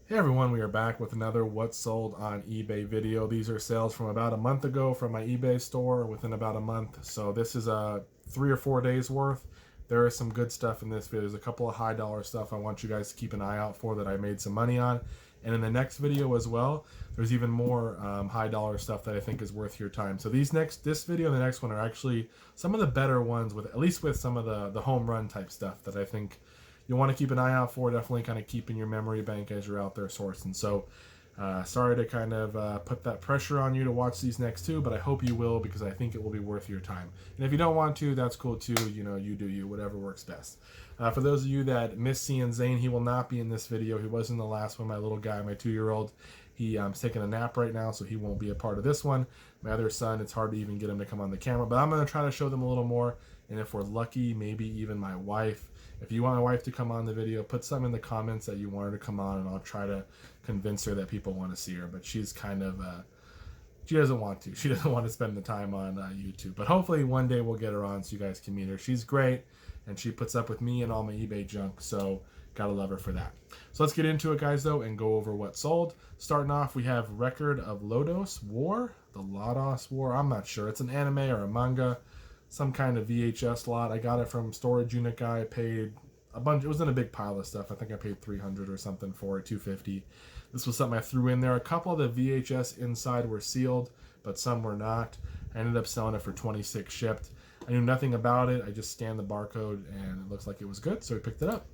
Hey everyone, we are back with another What's Sold on eBay video. These are sales from about a month ago from my eBay store within about a month. So this is 3 or 4 days worth. There is some good stuff in this video. There's a couple of high dollar stuff I want you guys to keep an eye out for that I made some money on. And in the next video as well, there's even more high dollar stuff that I think is worth your time. So this video and the next one are actually some of the better ones, with at least with some of the home run type stuff that I think you'll want to keep an eye out for. Definitely kind of keep in your memory bank as you're out there sourcing. So sorry to kind of put that pressure on you to watch these next two, but I hope you will, because I think it will be worth your time. And if you don't want to, that's cool too. You know, you do you, whatever works best. For those of you that miss seeing Zane, he will not be in this video. He was in the last one. My little guy, my 2-year-old, he's taking a nap right now, so he won't be a part of this one. My other son, it's hard to even get him to come on the camera, but I'm going to try to show them a little more. And if we're lucky, maybe even my wife. If you want my wife to come on the video, put something in the comments that you want her to come on, and I'll try to convince her that people want to see her. But she's kind of, she doesn't want to. She doesn't want to spend the time on YouTube. But hopefully one day we'll get her on so you guys can meet her. She's great, and she puts up with me and all my eBay junk, so gotta love her for that. So let's get into it, guys, though, and go over what sold. Starting off, we have Record of Lodos War, the Lodos War. I'm not sure. It's an anime or a manga. Some kind of VHS lot. I got it from Storage Unit Guy. I paid a bunch. It was in a big pile of stuff. I think I paid $300 or something for it, $250. This was something I threw in there. A couple of the VHS inside were sealed, but some were not. I ended up selling it for $26 shipped. I knew nothing about it. I just scanned the barcode and it looks like it was good, so we picked it up.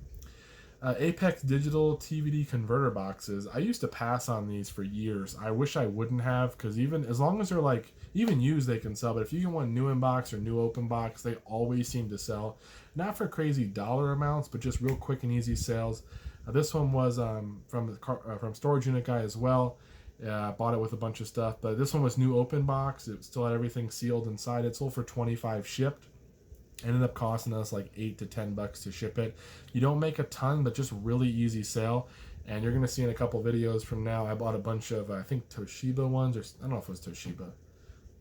Apex Digital TVD converter boxes. I used to pass on these for years. I wish I wouldn't have, because even as long as they're like even used, they can sell. But if you get one new in box or new open box, they always seem to sell. Not for crazy dollar amounts, but just real quick and easy sales. This one was from Storage Unit Guy as well. I bought it with a bunch of stuff, but this one was new open box. It still had everything sealed inside. It sold for $25 shipped. Ended up costing us like $8 to $10 to ship it. You don't make a ton, but just really easy sale. And you're gonna see in a couple videos from now, I bought a bunch of I think Toshiba ones, or I don't know if it was Toshiba,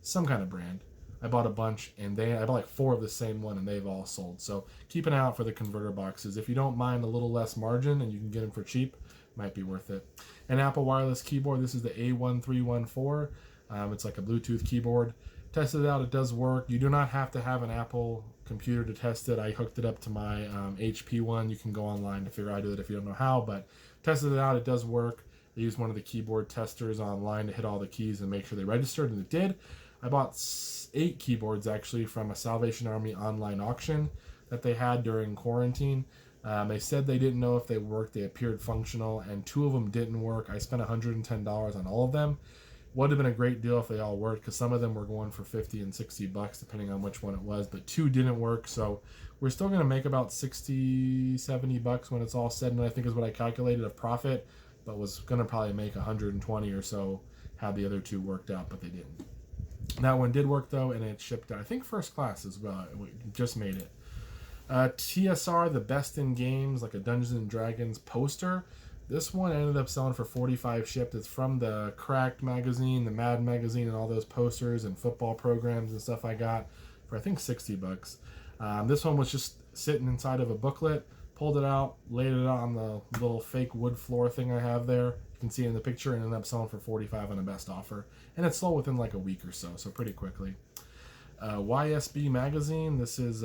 some kind of brand. I bought a bunch, and I bought like 4 of the same one, and they've all sold. So keep an eye out for the converter boxes. If you don't mind a little less margin and you can get them for cheap, might be worth it. An Apple wireless keyboard. This is the A1314. It's like a Bluetooth keyboard. Tested it out. It does work. You do not have to have an Apple computer to test it. I hooked it up to my HP one. You can go online to figure out how to do it if you don't know how, but tested it out. It does work. I used one of the keyboard testers online to hit all the keys and make sure they registered, and it did. I bought 8 keyboards actually from a Salvation Army online auction that they had during quarantine. They said they didn't know if they worked. They appeared functional, and 2 of them didn't work. I spent $110 on all of them. Would have been a great deal if they all worked, because some of them were going for $50 and $60 depending on which one it was, but 2 didn't work. So we're still going to make about $60-$70 when it's all said, and I think is what I calculated of profit, but was going to probably make 120 or so had the other 2 worked out, but they didn't. That one did work though, and it shipped out, I think, first class as well. We just made it. TSR, the Best in Games, like a Dungeons and Dragons poster. This one ended up selling for $45 shipped. It's from the Cracked magazine, the Mad magazine, and all those posters and football programs and stuff I got for I think $60. This one was just sitting inside of a booklet. Pulled it out, laid it out on the little fake wood floor thing I have there. You can see it in the picture, and ended up selling for $45 on a best offer. And it sold within like a week or so pretty quickly. YSB magazine. This is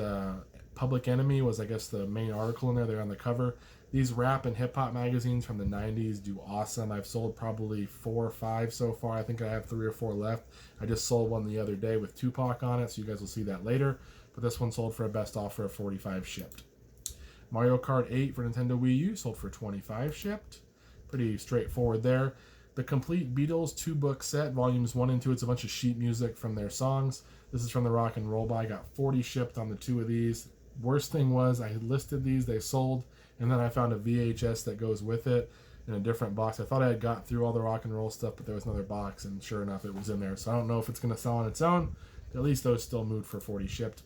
Public Enemy was, I guess, the main article in there. They're on the cover. These rap and hip hop magazines from the 90s do awesome. I've sold probably 4 or 5 so far. I think I have 3 or 4 left. I just sold one the other day with Tupac on it, so you guys will see that later. But this one sold for a best offer of $45 shipped. Mario Kart 8 for Nintendo Wii U sold for $25 shipped. Pretty straightforward there. The Complete Beatles 2-book set, volumes 1 and 2. It's a bunch of sheet music from their songs. This is from the Rock and Roll Buy. I got 40 shipped on the 2 of these. Worst thing was I had listed these, they sold, and then I found a VHS that goes with it in a different box. I thought I had got through all the rock and roll stuff, but there was another box, and sure enough, it was in there. So I don't know if it's going to sell on its own. At least those still moved for 40 shipped.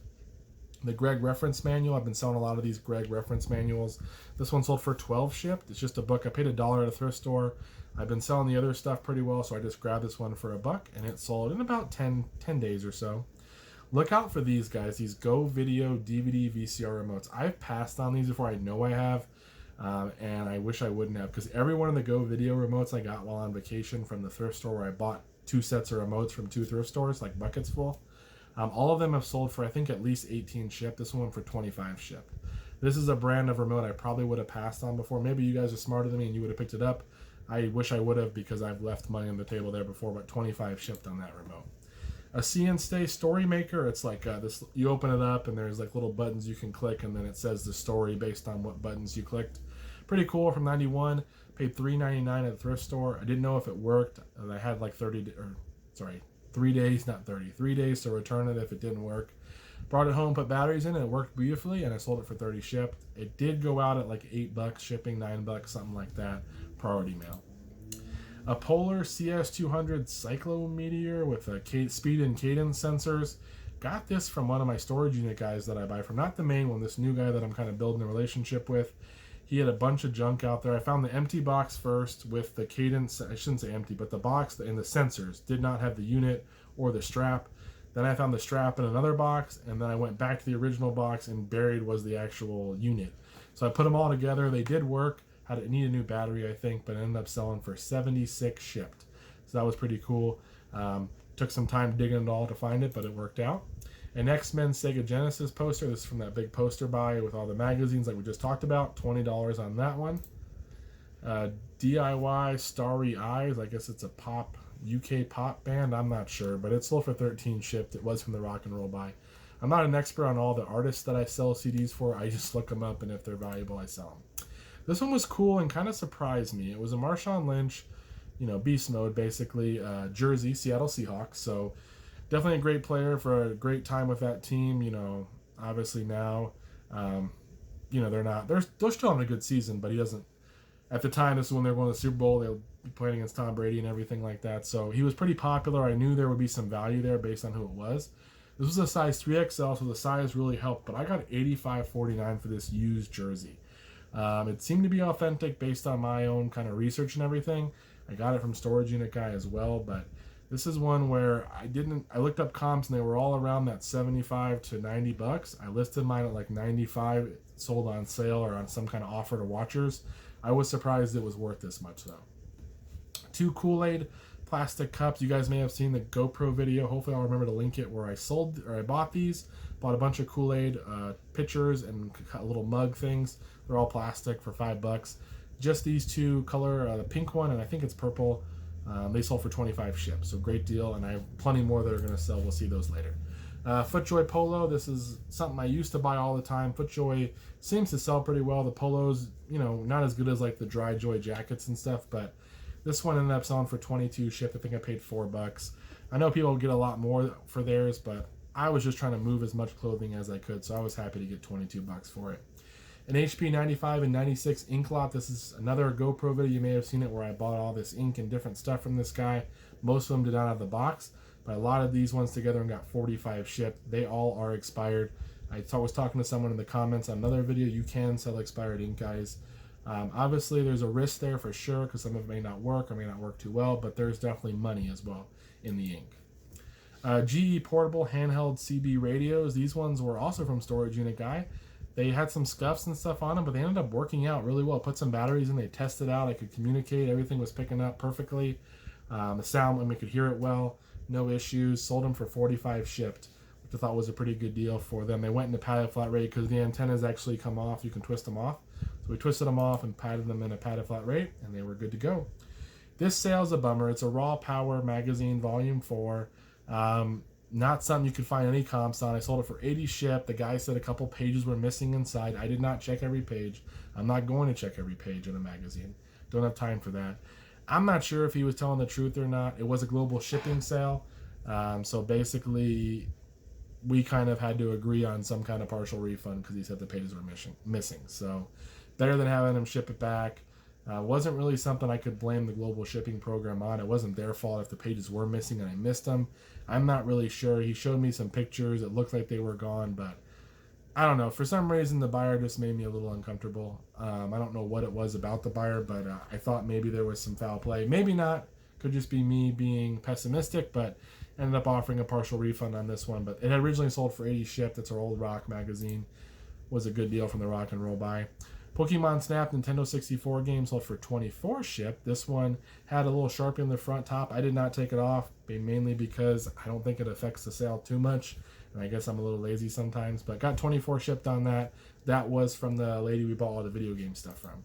The Greg Reference Manual. I've been selling a lot of these Greg Reference Manuals. This one sold for 12 shipped. It's just a book. I paid $1 at a thrift store. I've been selling the other stuff pretty well, so I just grabbed this one for $1, and it sold in about 10 days or so. Look out for these guys, these Go Video DVD VCR remotes. I've passed on these before, I know I have. And I wish I wouldn't have, because every one of the Go video remotes I got while on vacation from the thrift store where I bought 2 sets of remotes from 2 thrift stores, like buckets full, all of them have sold for I think at least 18 shipped. This one for 25 shipped. This is a brand of remote I probably would have passed on before. Maybe you guys are smarter than me and you would have picked it up. I wish I would have, because I've left money on the table there before, but 25 shipped on that remote. A See and Stay story maker. It's like this. You open it up and there's like little buttons you can click, and then it says the story based on what buttons you clicked. Pretty cool. From 91. Paid $3.99 at the thrift store. I didn't know if it worked, and I had like 3 days, not 30, 3 days to return it if it didn't work. Brought it home, put batteries in, and it worked beautifully, and I sold it for 30 shipped. It did go out at like $8 shipping, $9, something like that, priority mail. A Polar CS200 Cyclometeor with a speed and cadence sensors. Got this from one of my storage unit guys that I buy from, not the main one, this new guy that I'm kind of building a relationship with. He had a bunch of junk out there. I found the empty box first with the cadence. I shouldn't say empty, but the box and the sensors did not have the unit or the strap. Then I found the strap in another box, and then I went back to the original box, and buried was the actual unit. So I put them all together. They did work. Need a new battery, I think, but ended up selling for 76 shipped. So that was pretty cool. Took some time digging it all to find it, but it worked out. An X-Men Sega Genesis poster. This is from that big poster buy with all the magazines like we just talked about. $20 on that one. DIY Starry Eyes. I guess it's a UK pop band. I'm not sure, but it sold for 13 shipped. It was from the Rock and Roll buy. I'm not an expert on all the artists that I sell CDs for. I just look them up, and if they're valuable, I sell them. This one was cool and kind of surprised me. It was a Marshawn Lynch, beast mode, basically, jersey, Seattle Seahawks. So definitely a great player for a great time with that team. Obviously now, they're still having a good season, but he doesn't. At the time, this is when they were going to the Super Bowl. They were playing against Tom Brady and everything like that. So he was pretty popular. I knew there would be some value there based on who it was. This was a size 3XL, so the size really helped. But I got $85.49 for this used jersey. It seemed to be authentic based on my own kind of research and everything. I got it from Storage Unit Guy as well, but this is one where I looked up comps and they were all around that $75 to $90. I listed mine at like $95. It sold on sale or on some kind of offer to watchers. I was surprised it was worth this much though. 2 Kool-Aid plastic cups. You guys may have seen the GoPro video. Hopefully I'll remember to link it where I bought these. Bought a bunch of Kool-Aid pitchers and little mug things. They're all plastic for $5. Just these 2 color, the pink one and I think it's purple. They sold for 25 shipped, so great deal. And I have plenty more that are going to sell. We'll see those later. Footjoy Polo. This is something I used to buy all the time. Footjoy seems to sell pretty well. The polos, not as good as like the Dry Joy jackets and stuff, but this one ended up selling for 22 shipped. I think I paid $4. I know people get a lot more for theirs, but I was just trying to move as much clothing as I could, so I was happy to get $22 for it. An HP 95 and 96 ink lot. This is another GoPro video. You may have seen it where I bought all this ink and different stuff from this guy. Most of them did not have the box, but a lot of these ones together and got 45 shipped. They all are expired. I was talking to someone in the comments on another video. You can sell expired ink, guys. Obviously, there's a risk there for sure because some of it may not work or may not work too well, but there's definitely money as well in the ink. GE portable handheld CB radios. These ones were also from Storage Unit Guy. They had some scuffs and stuff on them, but they ended up working out really well. Put some batteries in, they tested out. I could communicate. Everything was picking up perfectly. The sound, we could hear it well. No issues. Sold them for 45 shipped, which I thought was a pretty good deal for them. They went into padded flat rate because the antennas actually come off. You can twist them off. So we twisted them off and padded them in a padded flat rate, and they were good to go. This sale's a bummer. It's a Raw Power magazine, volume 4. Not something you could find any comps on. I sold it for 80 shipped. The guy said a couple pages were missing inside. I did not check every page. I'm not going to check every page in a magazine. Don't have time for that. I'm not sure if he was telling the truth or not. It was a global shipping sale. So basically, we kind of had to agree on some kind of partial refund because he said the pages were missing. So better than having him ship it back. Wasn't really something I could blame the global shipping program on. It wasn't their fault if the pages were missing and I missed them. I'm not really sure. He showed me some pictures. It looked like they were gone, but I don't know. For some reason, the buyer just made me a little uncomfortable. I don't know what it was about the buyer, but I thought maybe there was some foul play. Maybe not. Could just be me being pessimistic, but ended up offering a partial refund on this one. But it had originally sold for 80 shipped. It's our old rock magazine. Was a good deal from the Rock and Roll buy. Pokemon Snap Nintendo 64 game sold for 24 shipped. This one had a little Sharpie in the front top. I did not take it off, mainly because I don't think it affects the sale too much. And I guess I'm a little lazy sometimes, but got 24 shipped on that. That was from the lady we bought all the video game stuff from.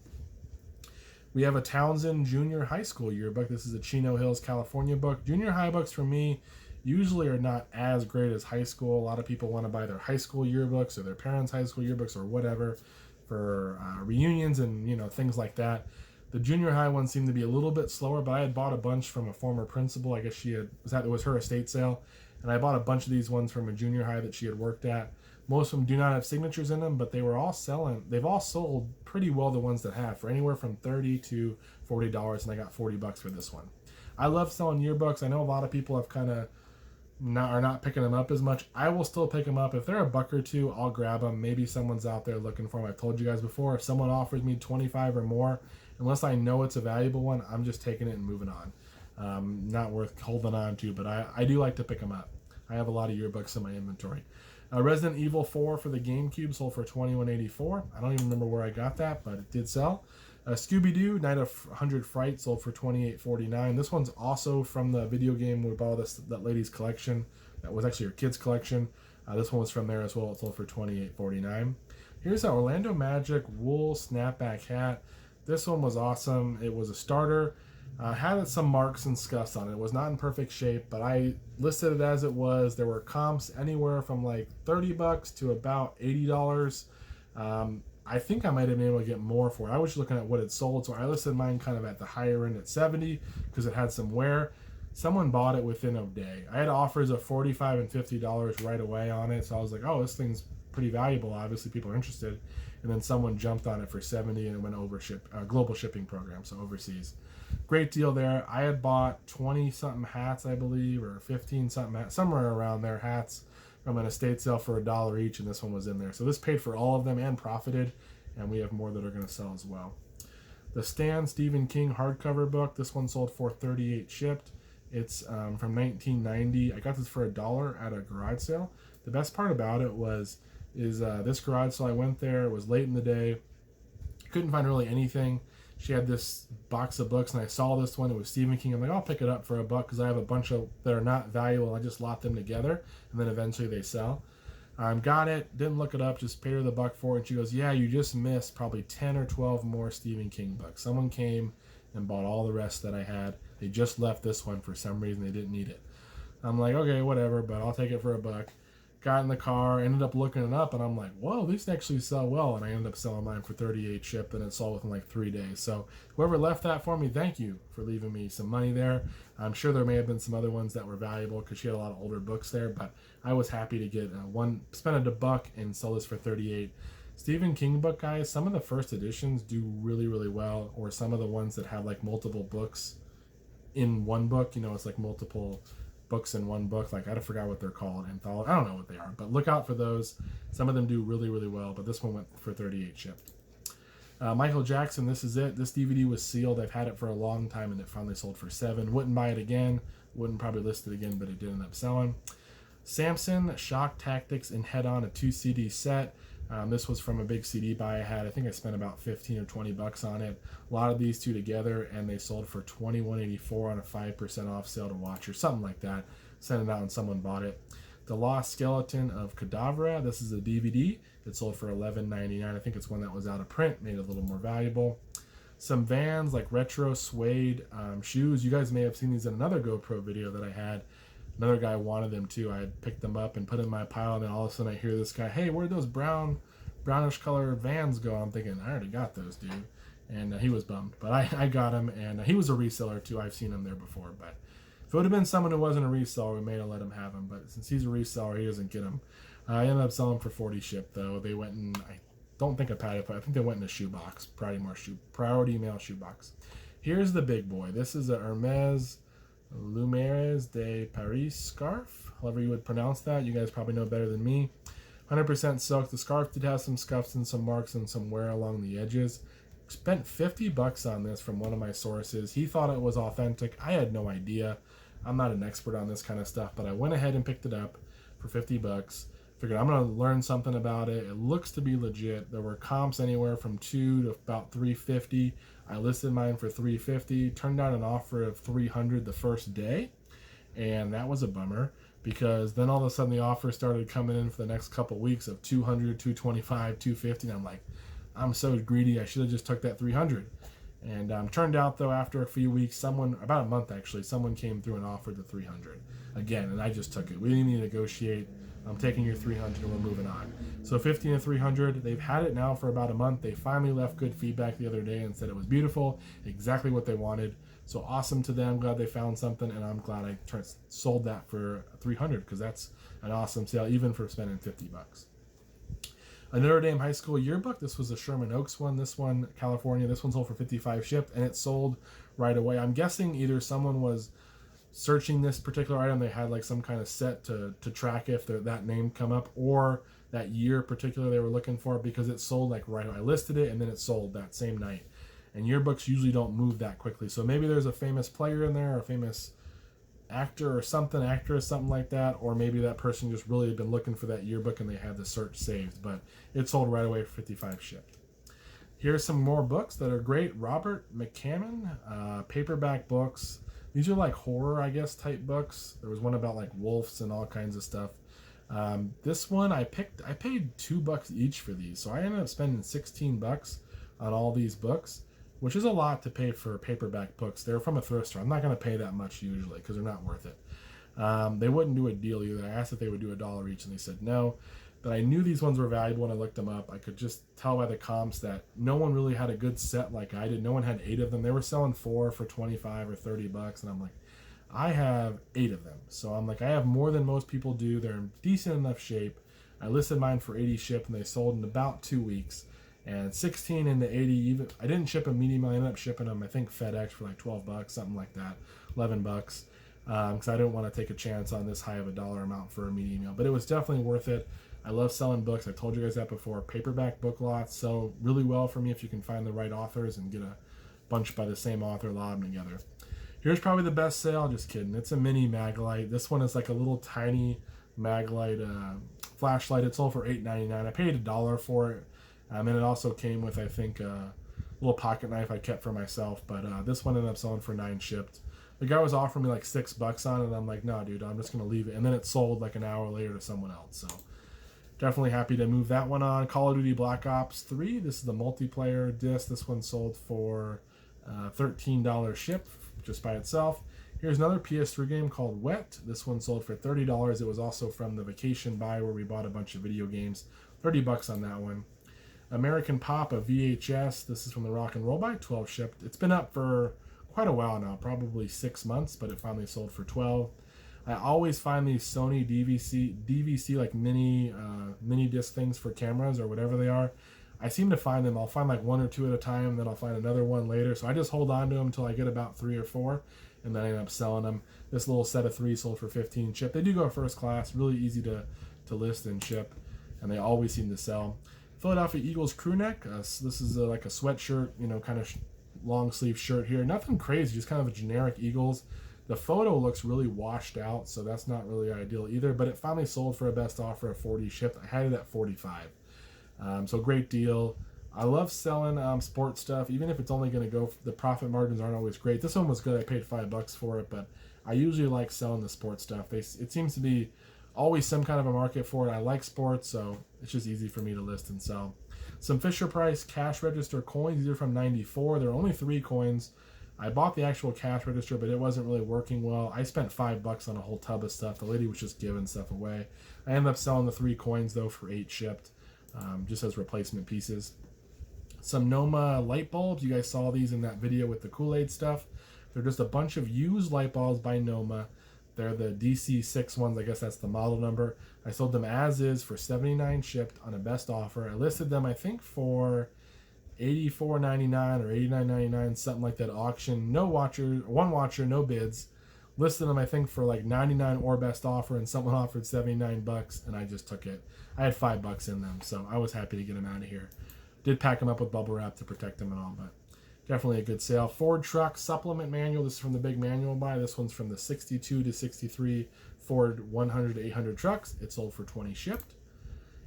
We have a Townsend Junior High School yearbook. This is a Chino Hills, California book. Junior high books for me usually are not as great as high school. A lot of people want to buy their high school yearbooks or their parents' high school yearbooks or whatever for reunions and things like that. The junior high one seemed to be a little bit slower, but I had bought a bunch from a former principal. I guess it was her estate sale, and I bought a bunch of these ones from a junior high that she had worked at. Most of them do not have signatures in them, but they were all selling. They've all sold pretty well, the ones that have, for anywhere from $30 to $40, and I got $40 for this one. I love selling yearbooks. I know a lot of people have kind of are not picking them up as much. I will still pick them up. If they're a buck or two, I'll grab them. Maybe someone's out there looking for them. I've told you guys before, if someone offers me 25 or more, unless I know it's a valuable one, I'm just taking it and moving on. Not worth holding on to, but I do like to pick them up. I have a lot of yearbooks in my inventory. Resident Evil 4 for the GameCube sold for $21.84. I don't even remember where I got that, but it did sell. Scooby-Doo Night of 100 Fright sold for $28.49. This one's also from the video game we bought that lady's collection. That was actually her kid's collection. This one was from there as well. It sold for $28.49. Here's an Orlando Magic wool snapback hat. This one was awesome. It was a starter. Had some marks and scuffs on it. It was not in perfect shape, but I listed it as it was. There were comps anywhere from like $30 to about $80. I think I might have been able to get more for it. I was looking at what it sold, so I listed mine kind of at the higher end at $70 because it had some wear. Someone bought it within a day. I had offers of $45 and $50 right away on it, so I was like, oh, this thing's pretty valuable. Obviously, people are interested. And then someone jumped on it for $70, and it went over global shipping program, so overseas. Great deal there. I had bought 20-something hats, I believe, or 15-something hats, somewhere around there, hats from an estate sale for $1 each, and this one was in there. So this paid for all of them and profited, and we have more that are going to sell as well. The Stan Stephen King hardcover book, this one sold for $38 shipped. It's from 1990. I got this for $1 at a garage sale. The best part about it is this garage sale, I went there, it was late in the day, couldn't find really anything. She had this box of books, and I saw this one. It was Stephen King. I'm like, I'll pick it up for $1 because I have a bunch of that are not valuable. I just lot them together, and then eventually they sell. Got it, didn't look it up, just paid her the $1 for it. And she goes, yeah, you just missed probably 10 or 12 more Stephen King books. Someone came and bought all the rest that I had. They just left this one for some reason. They didn't need it. I'm like, okay, whatever, but I'll take it for $1. Got in the car, ended up looking it up, and I'm like, whoa, these actually sell well. And I ended up selling mine for $38 shipped, and it sold within like 3 days. So whoever left that for me, thank you for leaving me some money there. I'm sure there may have been some other ones that were valuable because she had a lot of older books there, but I was happy to get spend $1 and sell this for $38. Stephen King book, guys, some of the first editions do really, really well, or some of the ones that have like multiple books in one book, it's like multiple books in one book, like I forgot what they're called, anthology. I don't know what they are, but look out for those. Some of them do really, really well, but this one went for $38 shipped. Michael Jackson, this is it. This DVD was sealed. I've had it for a long time, and it finally sold for $7. Wouldn't buy it again. Wouldn't probably list it again, but it did end up selling. Samson, Shock Tactics, and Head On, a 2 CD set. This was from a big CD buy I had. I think I spent about $15 or $20 on it. A lot of these two together, and they sold for $21.84 on a 5% off sale to watch or something like that. Sent it out and someone bought it. The Lost Skeleton of Cadavra. This is a DVD. It sold for $11.99. I think it's one that was out of print, made it a little more valuable. Some Vans, like retro suede shoes. You guys may have seen these in another GoPro video that I had. Another guy wanted them too. I had picked them up and put them in my pile, and then all of a sudden I hear this guy, hey, where'd those brownish color Vans go? I'm thinking, I already got those, dude. And he was bummed. But I got him, and he was a reseller too. I've seen him there before. But if it would have been someone who wasn't a reseller, we may have let him have them. But since he's a reseller, he doesn't get them. I ended up selling for $40 shipped, though. They went in, I don't think I padded, but I think they went in a shoebox. Priority mail shoebox. Here's the big boy. This is a Hermes Lumeres de Paris scarf, however you would pronounce that. You guys probably know better than me. 100% silk. The scarf did have some scuffs and some marks and some wear along the edges. Spent $50 on this from one of my sources. He thought it was authentic. I had no idea. I'm not an expert on this kind of stuff, but I went ahead and picked it up for $50. Figured I'm going to learn something about it. It looks to be legit. There were comps anywhere from 2 to about 350. I listed mine for 350. Turned out an offer of 300 the first day, and that was a bummer because then all of a sudden the offers started coming in for the next couple weeks of 200, 225, 250, and I'm like, I'm so greedy. I should have just took that 300. And turned out though, after a few weeks, about a month actually, someone came through and offered the 300 again, and I just took it. We didn't even negotiate. I'm taking your 300 and we're moving on. So 50 and 300, they've had it now for about a month. They finally left good feedback the other day and said it was beautiful, exactly what they wanted. So awesome to them. Glad they found something, and I'm glad I sold that for 300 because that's an awesome sale, even for spending $50. A Notre Dame high school yearbook. This was a Sherman Oaks one. This one, California. This one sold for 55 shipped, and it sold right away. I'm guessing either someone was searching this particular item, they had like some kind of set to track if that name come up, or that year particular they were looking for, because it sold like right away. I listed it and then it sold that same night. And yearbooks usually don't move that quickly. So maybe there's a famous player in there, or a famous actor or something, actress, something like that, or maybe that person just really had been looking for that yearbook and they had the search saved. But it sold right away for 55 shipped. Here's some more books that are great. Robert McCammon, paperback books. These are like horror, I guess, type books. There was one about like wolves and all kinds of stuff. This one I paid $2 each for these, so I ended up spending $16 on all these books, which is a lot to pay for paperback books. They're from a thrift store. I'm not going to pay that much usually because they're not worth it. They wouldn't do a deal either. I asked if they would do $1 each, and they said no. But I knew these ones were valuable when I looked them up. I could just tell by the comps that no one really had a good set like I did. No one had 8 of them. They were selling 4 for 25 or $30, and I'm like, I have 8 of them. So I'm like, I have more than most people do. They're in decent enough shape. I listed mine for 80 shipped, and they sold in about 2 weeks. And 16 into 80, even I didn't ship them medium. I ended up shipping them, I think, FedEx for like $12, something like that, $11, because I didn't want to take a chance on this high of a dollar amount for a medium meal. But it was definitely worth it. I love selling books. I told you guys that before. Paperback book lots sell really well for me if you can find the right authors and get a bunch by the same author, lot them together. Here's probably the best sale. Just kidding. It's a mini Maglite. This one is like a little tiny Maglite flashlight. It sold for $8.99. I paid $1 for it. And it also came with, I think, a little pocket knife I kept for myself. But this one ended up selling for $9 shipped. The guy was offering me like $6 on it, and I'm like, no, dude, I'm just going to leave it. And then it sold like an hour later to someone else. So definitely happy to move that one on. Call of Duty Black Ops 3. This is the multiplayer disc. This one sold for $13 shipped just by itself. Here's another PS3 game called Wet. This one sold for $30. It was also from the vacation buy where we bought a bunch of video games. $30 on that one. American Pop, a VHS. This is from the Rock and Roll Buy, 12 shipped. It's been up for quite a while now, probably 6 months, but it finally sold for 12. I always find these Sony DVC like mini disc things for cameras or whatever they are. I seem to find them. I'll find like 1 or 2 at a time, then I'll find another one later. So I just hold on to them until I get about 3 or 4, and then I end up selling them. This little set of 3 sold for 15 shipped. They do go first class, really easy to list and ship, and they always seem to sell. Philadelphia Eagles crew neck. This is like a sweatshirt, kind of long sleeve shirt here. Nothing crazy, just kind of a generic Eagles. The photo looks really washed out, so that's not really ideal either. But it finally sold for a best offer of 40 shipped. I had it at 45. So great deal. I love selling sports stuff, even if it's only going to go. The profit margins aren't always great. This one was good. I paid $5 for it, but I usually like selling the sports stuff. It seems to be always some kind of a market for it. I like sports, so it's just easy for me to list and sell. Some Fisher-Price cash register coins. These are from '94. There are only 3 coins. I bought the actual cash register, but it wasn't really working well. I spent $5 on a whole tub of stuff. The lady was just giving stuff away. I ended up selling the 3 coins, though, for 8 shipped, just as replacement pieces. Some Noma light bulbs. You guys saw these in that video with the Kool-Aid stuff. They're just a bunch of used light bulbs by Noma. They're the DC6 ones. I guess that's the model number. I sold them as is for $79 shipped on a best offer. I listed them, I think, for $84.99 or $89.99, something like that auction. No watcher, 1 watcher, no bids. Listed them, I think, for like $99 or best offer, and someone offered $79, and I just took it. I had $5 in them, so I was happy to get them out of here. Did pack them up with bubble wrap to protect them and all, but definitely a good sale. Ford truck supplement manual. This is from the big manual buy. This one's from the 62 to 63 Ford 100 to 800 trucks. It sold for 20 shipped.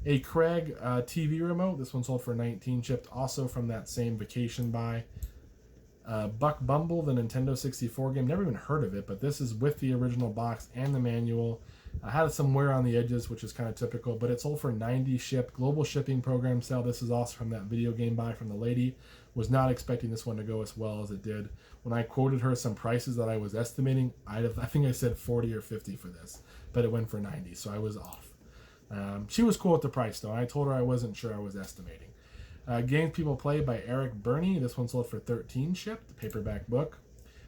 A Craig TV remote. This one sold for 19, shipped also from that same vacation buy. Buck Bumble, the Nintendo 64 game. Never even heard of it, but this is with the original box and the manual. I had some wear on the edges, which is kind of typical, but it sold for 90, shipped. Global shipping program sale. This is also from that video game buy from the lady. Was not expecting this one to go as well as it did. When I quoted her some prices that I was estimating, I think I said 40 or 50 for this, but it went for 90, so I was off. She was cool with the price, though. I told her I wasn't sure I was estimating. Games People Play by Eric Burney. This one sold for 13, shipped. The paperback book.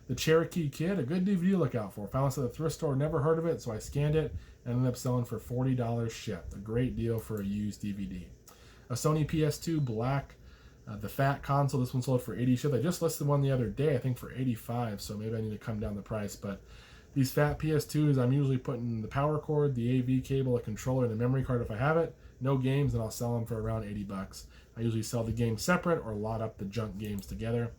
The Cherokee Kid, a good DVD to look out for. Found this at the thrift store, never heard of it, so I scanned it and ended up selling for $40 shipped. A great deal for a used DVD. A Sony PS2 Black, the Fat Console. This one sold for 80 shipped. I just listed one the other day, I think for 85, so maybe I need to come down the price, but these fat PS2s, I'm usually putting the power cord, the AV cable, a controller, and a memory card if I have it. No games, and I'll sell them for around 80 bucks. I usually sell the games separate or lot up the junk games together.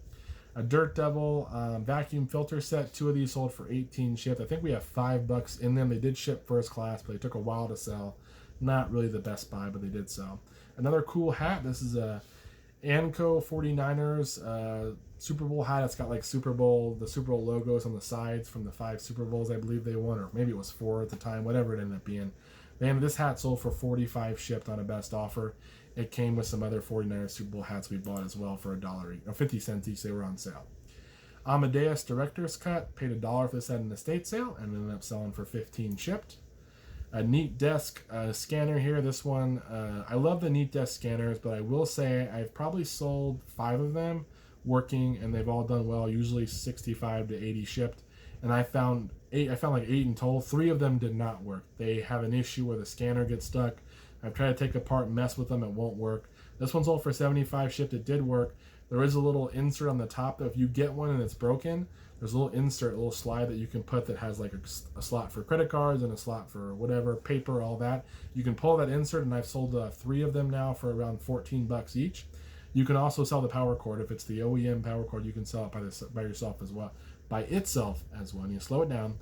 A Dirt Devil vacuum filter set. 2 of these sold for 18 shipped. I think we have $5 in them. They did ship first class, but they took a while to sell. Not really the best buy, but they did sell. Another cool hat. This is a Anco 49ers Super Bowl hat. It's got like the Super Bowl logos on the sides from the 5 Super Bowls I believe they won, or maybe it was 4 at the time, whatever it ended up being. Man, this hat sold for 45 shipped on a best offer. It came with some other 49ers Super Bowl hats we bought as well for $1 or 50 cents each. They were on sale. Amadeus Director's Cut. Paid $1 for this at an estate sale and ended up selling for 15 shipped. A Neat Desk scanner here. This one, I love the Neat Desk scanners, but I will say I've probably sold 5 of them working, and they've all done well. Usually 65 to 80 shipped, and I found like 8 in total. 3 of them did not work. They have an issue where the scanner gets stuck. I've tried to take apart and mess with them. It won't work. This one sold for 75 shipped. It did work. There is a little insert on the top, though. If you get one and it's broken, there's a little insert, a little slide that you can put that has like a slot for credit cards and a slot for whatever, paper, all that. You can pull that insert, and I've sold 3 of them now for around 14 bucks each. You can also sell the power cord. If it's the OEM power cord, you can sell it by yourself as well. By itself as well. And you slow it down.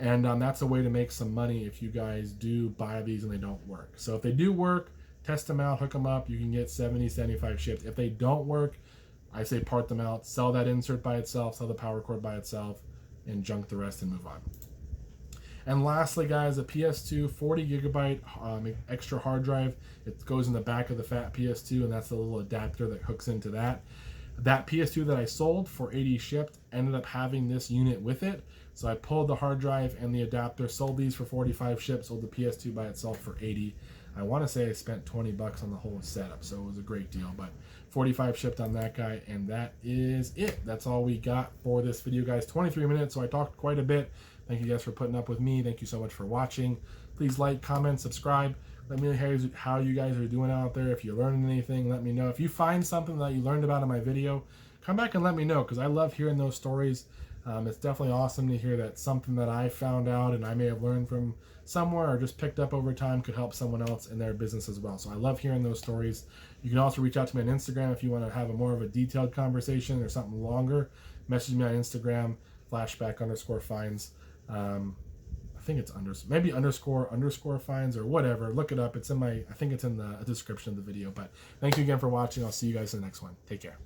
And that's a way to make some money if you guys do buy these and they don't work. So if they do work, test them out, hook them up. You can get 70, 75 shipped. If they don't work, I say part them out, sell that insert by itself, sell the power cord by itself, and junk the rest and move on. And lastly, guys, a PS2 40 gigabyte extra hard drive. It goes in the back of the fat PS2, and that's the little adapter that hooks into that. That PS2 that I sold for 80 shipped ended up having this unit with it. So I pulled the hard drive and the adapter, sold these for 45 shipped, sold the PS2 by itself for 80. I want to say I spent 20 bucks on the whole setup, so it was a great deal. But 45 shipped on that guy, and that is it. That's all we got for this video, guys. 23 minutes, so I talked quite a bit. Thank you guys for putting up with me. Thank you so much for watching. Please like, comment, subscribe. Let me know how you guys are doing out there. If you're learning anything, let me know. If you find something that you learned about in my video, come back and let me know, because I love hearing those stories. It's definitely awesome to hear that something that I found out and I may have learned from somewhere or just picked up over time could help someone else in their business as well. So I love hearing those stories. You can also reach out to me on Instagram if you want to have more of a detailed conversation or something longer. Message me on Instagram, flashback_finds. I think it's maybe underscore finds or whatever. Look it up. It's in I think it's in the description of the video. But thank you again for watching. I'll see you guys in the next one. Take care.